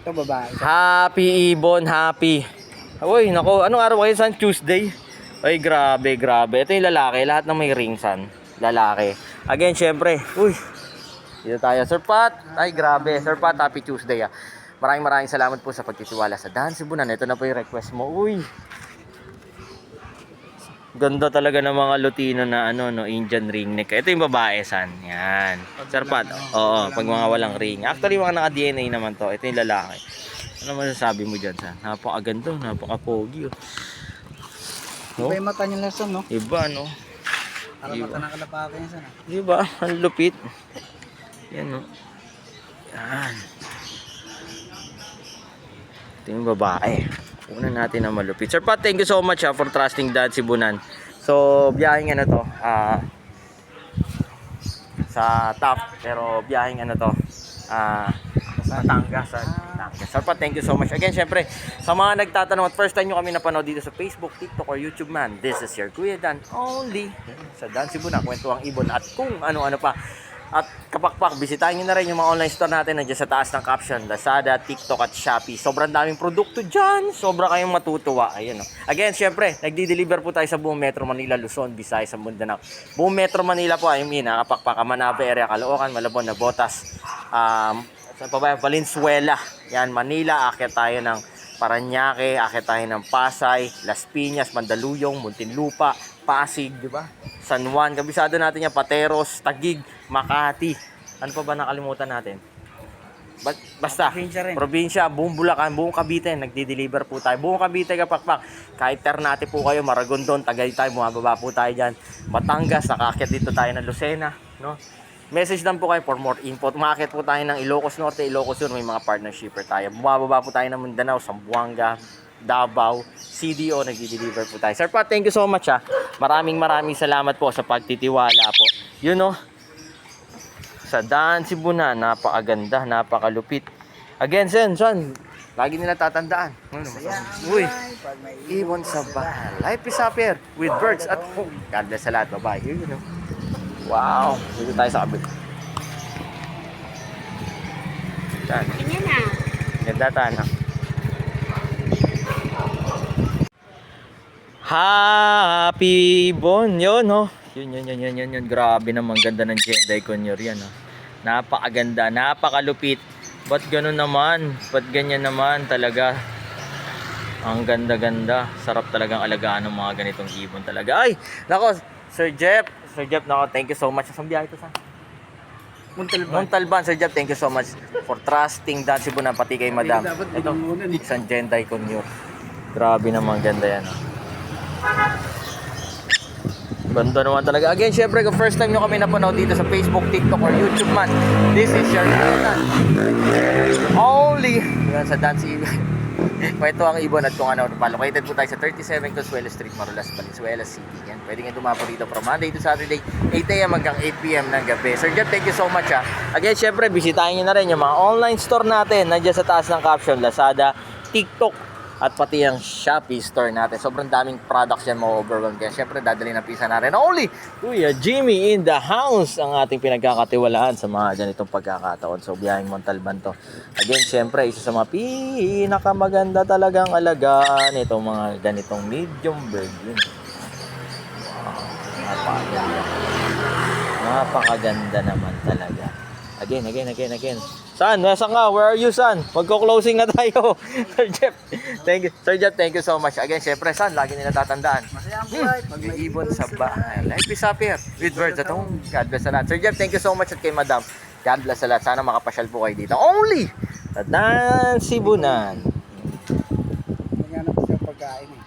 Ito babae. Happy Ibon, happy. Uy, nako, anong araw kayo, San? Tuesday? Ay, grabe, grabe. Ito yung lalaki, lahat ng may ring, San. Lalaki. Again, syempre, uy, dito tayo, Sir Pat. Ay, grabe, Sir Pat, happy Tuesday, ah. Maraming salamat po sa pagtitiwala sa Dan Cebunan. Ito na po yung request mo. Uy, ganda talaga ng mga Lutino na ano, no, Indian ring neck. Ito yung babae, San. Yan. Sir Pat, oo, pag mga walang ring. Actually, mga naka-DNA naman to. Ito yung lalaki. Ano masasabi mo dyan, San? Napakaganda, napaka-pogi. Oh. No? Iba yung mata niya lesson, no? Iba, no? Para mata ng kalapaka yan sana. Diba? Ang lupit. Yan, no? Yan. Ito yung babae. Una natin na malupit. Sir Pat, thank you so much for trusting Dan Cebunan. So, biyaheng ano to? Sa Taft. Pero biyaheng ano to? Batangas. Sir Pat, thank you so much. Again, syempre, sa mga nagtatanong at first time nyo kami napanood dito sa Facebook, TikTok, or YouTube man, this is your Kuya Dan only sa Dan Cebunan, Kwentuhang Ibon at kung ano-ano pa. At kapakpak, bisitahin nyo na rin yung mga online store natin nandiyan sa taas ng caption, Lazada, TikTok at Shopee. Sobrang daming produkto dyan. Sobra kayong matutuwa. Ayun, no? Again, syempre, nagdi-deliver po tayo sa buong Metro Manila, Luzon, Visayas, Mindanao. Buong Metro Manila po, I mean, kapakpak, Manaba area, Caloocan, Malabon, Nabotas, sa Valenzuela. Yan, Manila, akit tayo ng Parañaque, akit tayo ng Pasay, Las Piñas, Mandaluyong, Muntinlupa, Pasig, di ba? San Juan, kabisado natin yan, Pateros, Taguig, Makati. Ano pa ba nakalimutan natin? Basta, probinsya, buong Bulacan, buong Cavite, nagdi-deliver po tayo. Buong Cavite, kapakpak. Kahit Ternate po kayo, Maragondon, Tagaytay, bumababa po tayo dyan. Batangas, nakakit dito tayo ng Lucena, no? Message lang po kayo for more info. Umakit po tayo ng Ilocos Norte, Ilocos Sur, may mga partnershipper tayo. Bumababa po tayo ng Mindanao, Zamboanga, Davao, CDO, nagdi-deliver po tayo. Sir Pat, thank you so much, ha. Maraming salamat po sa pagtitiwala po. You know, sa Dan Cebunan, napakaganda, napakalupit. Again, Son, lagi nila tatandaan. Uy, ibon sa bahay. Life is happier with birds at home. God bless sa lahat. Bye-bye. You know. Wow, dito tayo sa kabit. Tan. Ganyan na. Ganda tayo. Happy Ibon. Yun, oh. Yun. Grabe naman, ganda ng Jenday Conure yan, oh. Napakaganda, napakalupit. Ba't ganun naman? Ba't ganyan naman talaga? Ang ganda-ganda. Sarap talagang alagaan ng mga ganitong ibon talaga. Ay, nako, Sir Jeff, nako, thank you so much. Saan biyahe ito, San? Montalban, Sir Jeff, thank you so much for trusting Dan Cebunan, pati kay Madam. Ito, isang Jenday Conure. Grabe naman, ganda yan, oh. Ganda naman talaga. Again, syempre, kung first time nyo kami napanood dito sa Facebook, TikTok, or YouTube man, this is your only yan sa Dan Cebunan. Kwentuhang Ibon at kung ano pa. Located po tayo sa 37 Consuelo Street, Marulas, Valenzuela City. Yan. Pwede nga dumapo dito from Monday to Saturday, 8 a.m. hanggang 8 p.m. ng gabi. Sir Jeff, thank you so much, ha. Again, syempre, bisitahin nyo na rin yung mga online store natin. Nandiyan sa taas ng caption, Lazada, TikTok, at pati ang Shopee store natin. Sobrang daming products yan, ma-overwhelm. Kaya syempre, dadali na pisa natin. Only Kuya Jimmy in the house ang ating pinagkakatiwalaan sa mga ganitong pagkakataon. So, biyaheng Montalban to. Again, syempre, isa sa mga pinakamaganda talagang alagaan itong mga ganitong medium bird. Yun. Wow, napakaganda. Napakaganda naman talaga. Again. San, nasa ka? Where are you, San? Magko-closing na tayo. Sir Jeff, thank you so much. Again, syempre, San, lagi nila tatandaan. Masaya ang buhay. Pag may ibon sa bahay. Life is happier with birds at home. God bless sa lahat. Sir Jeff, thank you so much at kay Madam. God bless sa lahat. Sana makapasyal po kayo dito. Only sa Dan Cebunan. Maghanap siya pagkain, eh.